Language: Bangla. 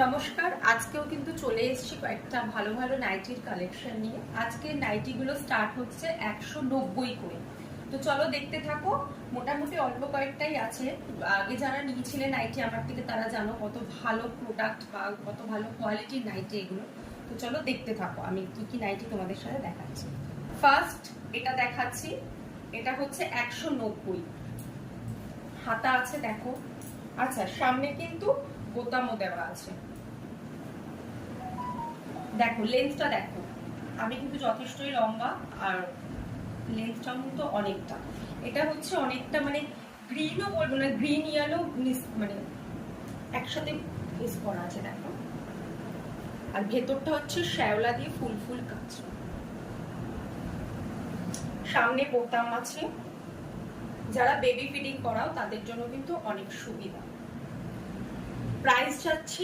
নমস্কার, আজকেও কিন্তু চলে এসেছি কয়েকটা ভালো ভালো নাইটির কালেকশন নিয়ে। আজকে নাইটিগুলো স্টার্ট হচ্ছে 190 করে। তো চলো দেখতে থাকো। মোটামুটি অল্প কয়েকটাই আছে। আগে যারা নিয়েছিলেন নাইটি আমার থেকে তারা জানো কত ভালো প্রোডাক্ট বা কত ভালো কোয়ালিটির নাইটি এগুলো। তো চলো দেখতে থাকো আমি কি কি নাইটি তোমাদের সাথে দেখাচ্ছি। ফার্স্ট এটা দেখাচ্ছি, এটা হচ্ছে 190। হাতা আছে দেখো। আচ্ছা, সামনে কিন্তু বোতামও দেওয়া আছে। দেখো লেন্থটা দেখো, আমি কিন্তু যথেষ্টই লম্বা আর লেন্থটাও কিন্তু অনেকটা। এটা হচ্ছে অনেকটা মানে গ্রিনও বলবো না, গ্রিন ইয়েলো মানে একসাথে মিক্স করা আছে দেখো। আর ভেতরটা হচ্ছে শ্যাওলা দিয়ে ফুল ফুল কাজ। সামনে বোতাম আছে, যারা বেবি ফিডিং করাও তাদের জন্য কিন্তু অনেক সুবিধা। প্রাইস যাচ্ছে